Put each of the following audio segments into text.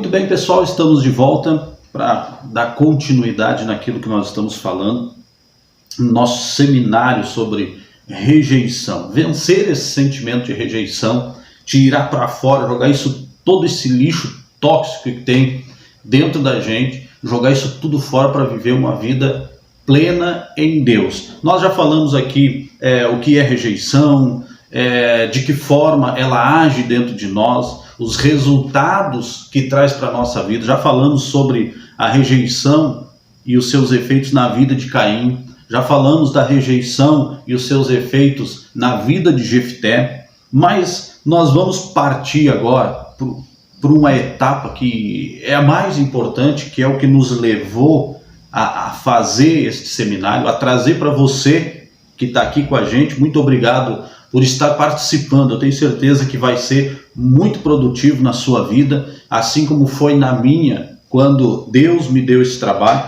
Muito bem, pessoal, estamos de volta para dar continuidade naquilo que nós estamos falando, no nosso seminário sobre rejeição. Vencer esse sentimento de rejeição, tirar para fora, jogar todo esse lixo tóxico que tem dentro da gente, jogar isso tudo fora para viver uma vida plena em Deus. Nós já falamos aqui o que é rejeição, de que forma ela age dentro de nós, os resultados que traz para a nossa vida. Já falamos sobre a rejeição e os seus efeitos na vida de Caim. Já falamos da rejeição e os seus efeitos na vida de Jefté. Mas nós vamos partir agora por uma etapa que é a mais importante, que é o que nos levou a fazer este seminário, a trazer para você que está aqui com a gente. Muito obrigado por estar participando. Eu tenho certeza que vai ser muito produtivo na sua vida, assim como foi na minha, quando Deus me deu esse trabalho.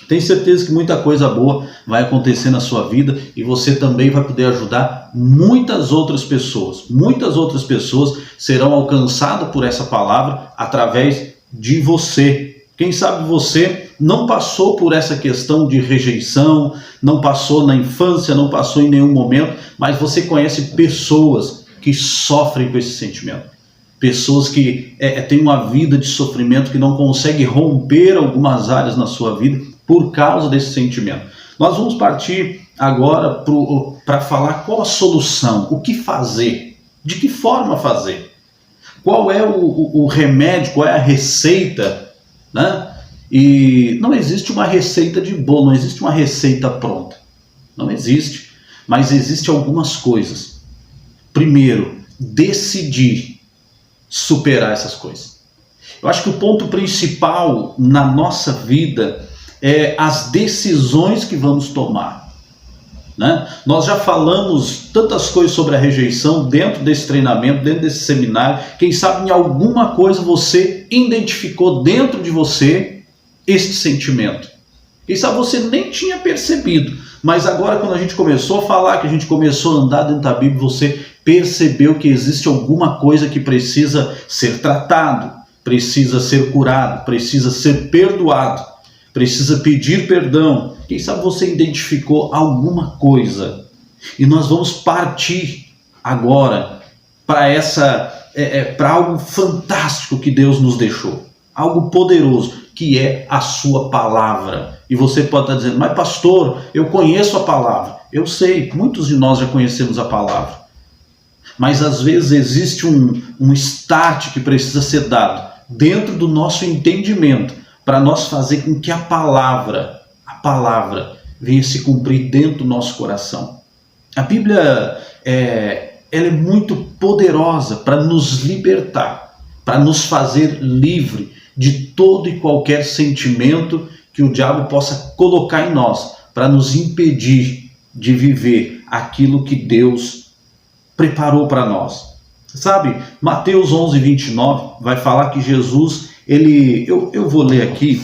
Tenho certeza que muita coisa boa vai acontecer na sua vida e você também vai poder ajudar muitas outras pessoas. Muitas outras pessoas serão alcançadas por essa palavra através de você. Quem sabe você não passou por essa questão de rejeição, não passou na infância, não passou em nenhum momento, mas você conhece pessoas que sofrem com esse sentimento. Pessoas que têm uma vida de sofrimento, que não conseguem romper algumas áreas na sua vida por causa desse sentimento. Nós vamos partir agora para falar qual a solução, o que fazer, de que forma fazer, qual é o remédio, qual é a receita, né? E não existe uma receita de bolo, não existe uma receita pronta, não existe, mas existem algumas coisas. Primeiro, decidir superar essas coisas. Eu acho que o ponto principal na nossa vida é as decisões que vamos tomar, né? Nós já falamos tantas coisas sobre a rejeição dentro desse treinamento, dentro desse seminário. Quem sabe em alguma coisa você identificou dentro de você este sentimento. Quem sabe você nem tinha percebido, mas agora quando a gente começou a falar, que a gente começou a andar dentro da Bíblia, você percebeu que existe alguma coisa que precisa ser tratado, precisa ser curado, precisa ser perdoado, precisa pedir perdão. Quem sabe você identificou alguma coisa. E nós vamos partir agora para algo fantástico que Deus nos deixou, algo poderoso, que é a sua palavra. E você pode estar dizendo, mas pastor, eu conheço a palavra. Eu sei, muitos de nós já conhecemos a palavra. Mas às vezes existe um start que precisa ser dado dentro do nosso entendimento, para nós fazer com que a palavra venha se cumprir dentro do nosso coração. A Bíblia ela é muito poderosa para nos libertar, para nos fazer livre de todo e qualquer sentimento que o diabo possa colocar em nós, para nos impedir de viver aquilo que Deus preparou para nós. Sabe, Mateus 11:29 vai falar que Jesus, eu vou ler aqui,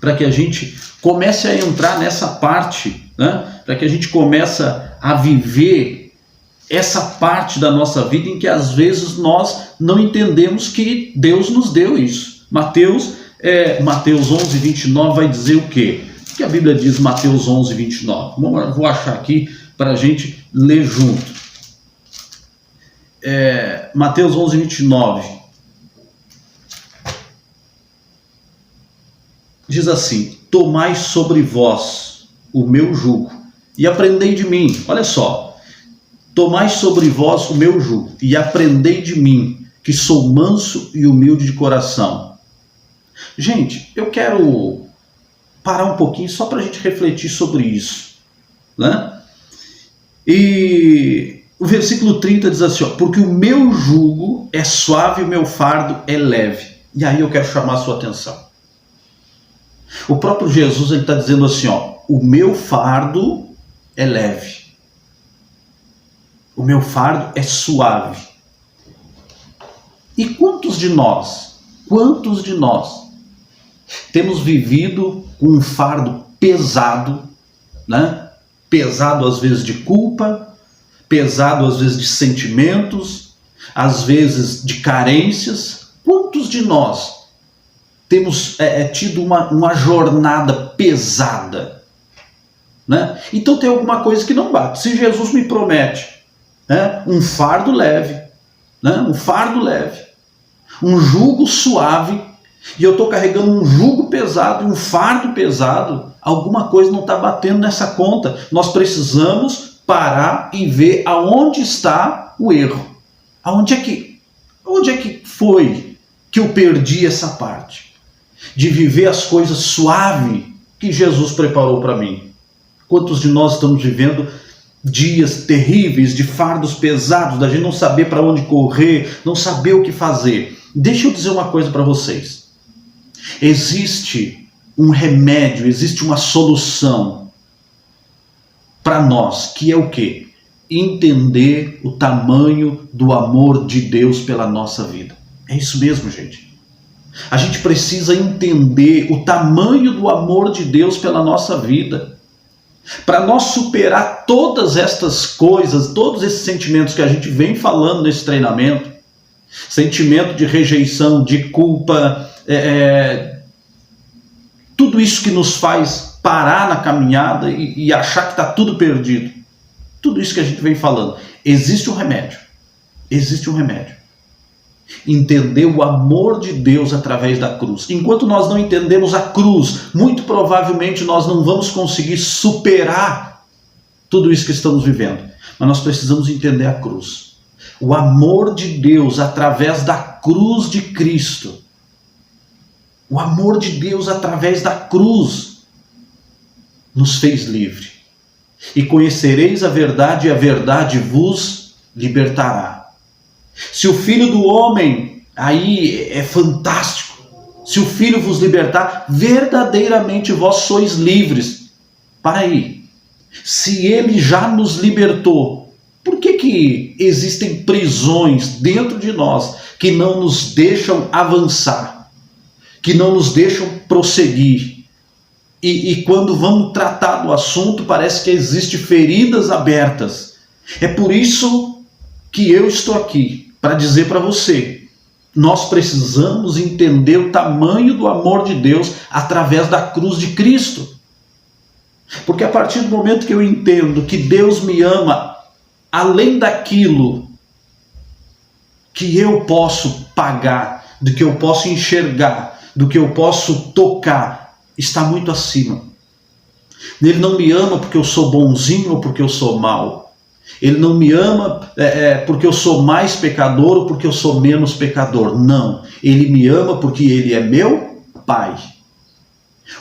para que a gente comece a entrar nessa parte, né? Para que a gente comece a viver essa parte da nossa vida em que às vezes nós não entendemos que Deus nos deu isso. Mateus 11:29 vai dizer o quê? O que a Bíblia diz, Mateus 11:29? Vou achar aqui para a gente ler junto. Mateus 11:29 diz assim: tomai sobre vós o meu jugo e aprendei de mim. Olha só, tomai sobre vós o meu jugo e aprendei de mim, que sou manso e humilde de coração. Gente, eu quero parar um pouquinho só para a gente refletir sobre isso, né? E o versículo 30 diz assim, ó, porque o meu jugo é suave e o meu fardo é leve. E aí eu quero chamar a sua atenção. O próprio Jesus está dizendo assim, ó, o meu fardo é leve. O meu fardo é suave. E quantos de nós temos vivido com um fardo pesado, né? Pesado às vezes de culpa, pesado às vezes de sentimentos, às vezes de carências. Quantos de nós temos tido uma jornada pesada, né? Então tem alguma coisa que não bate. Se Jesus me promete um fardo leve, né? Um fardo leve, um jugo suave, e eu estou carregando um jugo pesado e um fardo pesado, alguma coisa não está batendo nessa conta. Nós precisamos parar e ver aonde está o erro. Onde é que foi que eu perdi essa parte de viver as coisas suave que Jesus preparou para mim? Quantos de nós estamos vivendo dias terríveis, de fardos pesados, da gente não saber para onde correr, não saber o que fazer? Deixa eu dizer uma coisa para vocês. Existe um remédio, existe uma solução para nós, que é o quê? Entender o tamanho do amor de Deus pela nossa vida. É isso mesmo, gente. A gente precisa entender o tamanho do amor de Deus pela nossa vida. Para nós superar todas estas coisas, todos esses sentimentos que a gente vem falando nesse treinamento, sentimento de rejeição, de culpa, tudo isso que nos faz parar na caminhada e achar que está tudo perdido. Tudo isso que a gente vem falando. Existe um remédio. Existe um remédio. Entender o amor de Deus através da cruz. Enquanto nós não entendemos a cruz, muito provavelmente nós não vamos conseguir superar tudo isso que estamos vivendo. Mas nós precisamos entender a cruz. O amor de Deus através da cruz de Cristo. O amor de Deus através da cruz nos fez livre. E conhecereis a verdade, e a verdade vos libertará. Se o Filho do Homem, aí é fantástico. Se o Filho vos libertar, verdadeiramente vós sois livres. Para aí. Se Ele já nos libertou, por que existem prisões dentro de nós que não nos deixam avançar, que não nos deixam prosseguir? E quando vamos tratar do assunto, parece que existem feridas abertas. É por isso que eu estou aqui, para dizer para você, nós precisamos entender o tamanho do amor de Deus através da cruz de Cristo. Porque a partir do momento que eu entendo que Deus me ama, além daquilo que eu posso pagar, do que eu posso enxergar, do que eu posso tocar, está muito acima. Ele não me ama porque eu sou bonzinho ou porque eu sou mau. Ele não me ama porque eu sou mais pecador ou porque eu sou menos pecador. Não. Ele me ama porque Ele é meu Pai.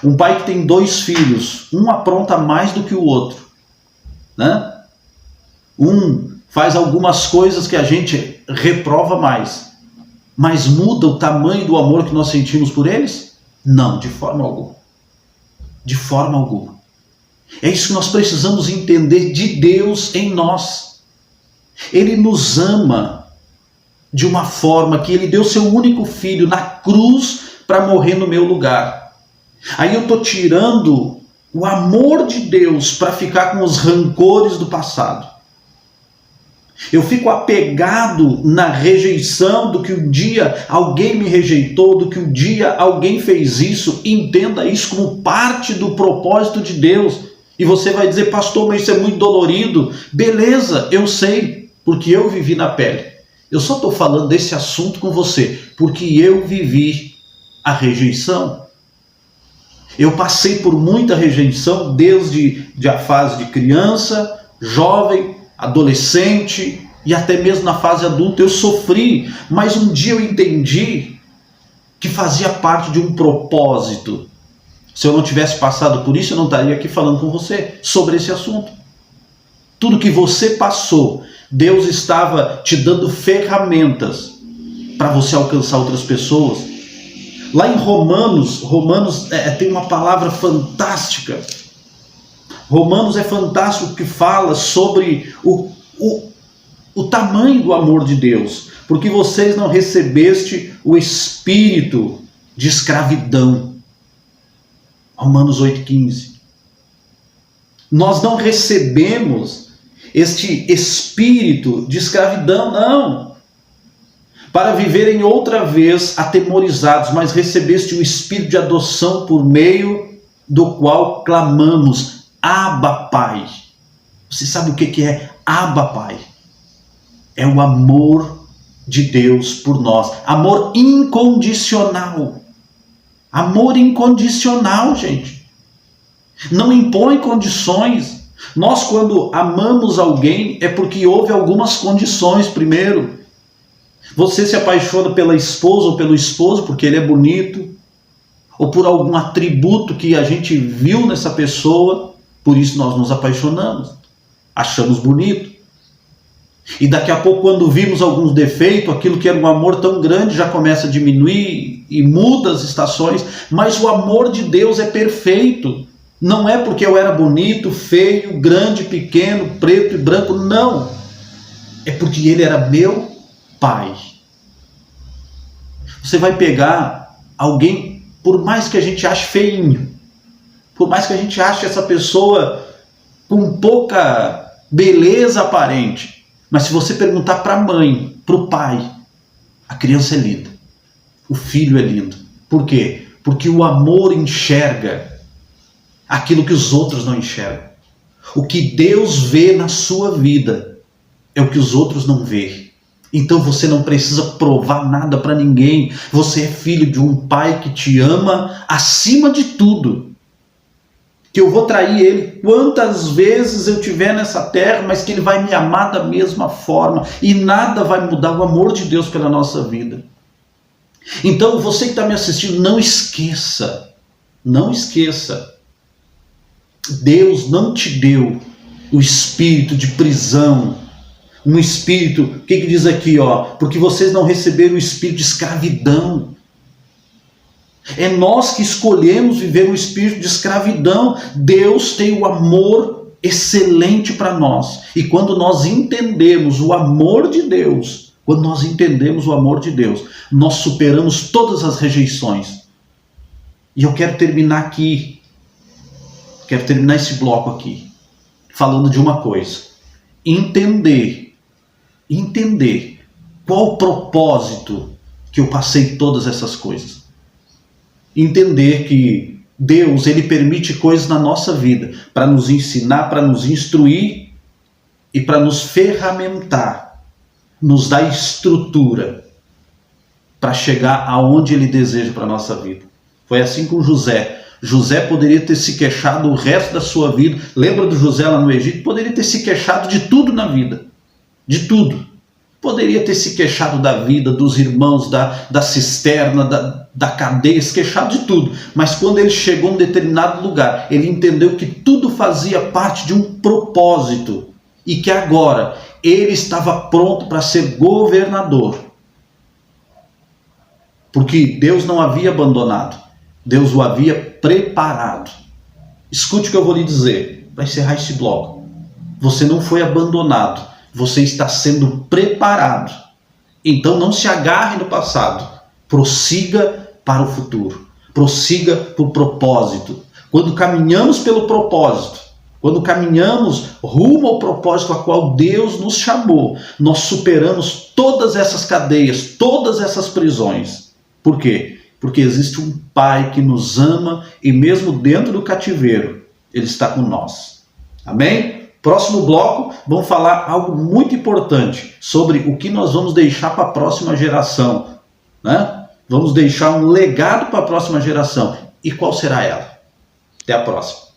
Um pai que tem 2 filhos, um apronta mais do que o outro, né? Um faz algumas coisas que a gente reprova mais, mas muda o tamanho do amor que nós sentimos por eles? Não, de forma alguma. De forma alguma. É isso que nós precisamos entender de Deus em nós. Ele nos ama de uma forma que Ele deu seu único filho na cruz para morrer no meu lugar. Aí eu estou tirando o amor de Deus para ficar com os rancores do passado. Eu fico apegado na rejeição do que um dia alguém me rejeitou, do que um dia alguém fez isso. Entenda isso como parte do propósito de Deus. E você vai dizer, pastor, mas isso é muito dolorido. Beleza, eu sei, porque eu vivi na pele. Eu só estou falando desse assunto com você, porque eu vivi a rejeição. Eu passei por muita rejeição, desde a fase de criança, jovem, adolescente e até mesmo na fase adulta. Eu sofri, mas um dia eu entendi que fazia parte de um propósito. Se eu não tivesse passado por isso, eu não estaria aqui falando com você sobre esse assunto. Tudo que você passou, Deus estava te dando ferramentas para você alcançar outras pessoas. Lá em Romanos tem uma palavra fantástica. Romanos é fantástico, que fala sobre o tamanho do amor de Deus. Porque vocês não recebeste o espírito de escravidão. Romanos 8,15. Nós não recebemos este espírito de escravidão, não. para viverem outra vez atemorizados, mas recebeste o Espírito de adoção por meio do qual clamamos, Abba, Pai. Você sabe o que é Abba, Pai? É o amor de Deus por nós. Amor incondicional. Amor incondicional, gente. Não impõe condições. Nós, quando amamos alguém, é porque houve algumas condições primeiro. Você se apaixona pela esposa ou pelo esposo porque ele é bonito, ou por algum atributo que a gente viu nessa pessoa, por isso nós nos apaixonamos, achamos bonito. E daqui a pouco, quando vimos alguns defeitos, aquilo que era um amor tão grande já começa a diminuir e muda as estações, mas o amor de Deus é perfeito. Não é porque eu era bonito, feio, grande, pequeno, preto e branco, não. É porque ele era meu Pai. Você vai pegar alguém, por mais que a gente ache feinho, por mais que a gente ache essa pessoa com pouca beleza aparente, mas se você perguntar para a mãe, para o pai, a criança é linda, o filho é lindo. Por quê? Porque o amor enxerga aquilo que os outros não enxergam. O que Deus vê na sua vida é o que os outros não veem. Então você não precisa provar nada para ninguém. Você é filho de um pai que te ama acima de tudo. Que eu vou trair ele quantas vezes eu tiver nessa terra, mas que ele vai me amar da mesma forma. E nada vai mudar o amor de Deus pela nossa vida. Então você que está me assistindo, não esqueça. Não esqueça. Deus não te deu o espírito de prisão. Um espírito, o que diz aqui, ó? Porque vocês não receberam o espírito de escravidão. É nós que escolhemos viver o espírito de escravidão. Deus tem o amor excelente para nós. E quando nós entendemos o amor de Deus, nós superamos todas as rejeições. E eu quero terminar aqui, quero terminar esse bloco aqui, falando de uma coisa. Entender qual o propósito que eu passei todas essas coisas. Entender que Deus, ele permite coisas na nossa vida para nos ensinar, para nos instruir e para nos ferramentar, nos dar estrutura para chegar aonde ele deseja para a nossa vida. Foi assim com José. José poderia ter se queixado o resto da sua vida. Lembra do José lá no Egito? Poderia ter se queixado de tudo na vida. De tudo. Poderia ter se queixado da vida, dos irmãos, da cisterna, da cadeia, se queixado de tudo. Mas quando ele chegou em um determinado lugar, ele entendeu que tudo fazia parte de um propósito. E que agora ele estava pronto para ser governador. Porque Deus não havia abandonado. Deus o havia preparado. Escute o que eu vou lhe dizer. Vai encerrar esse bloco. Você não foi abandonado. Você está sendo preparado. Então não se agarre no passado. Prossiga para o futuro. Prossiga para o propósito. Quando caminhamos pelo propósito, quando caminhamos rumo ao propósito a qual Deus nos chamou, nós superamos todas essas cadeias, todas essas prisões. Por quê? Porque existe um Pai que nos ama e mesmo dentro do cativeiro, Ele está com nós. Amém? Próximo bloco, vamos falar algo muito importante sobre o que nós vamos deixar para a próxima geração. Né? Vamos deixar um legado para a próxima geração. E qual será ela? Até a próxima.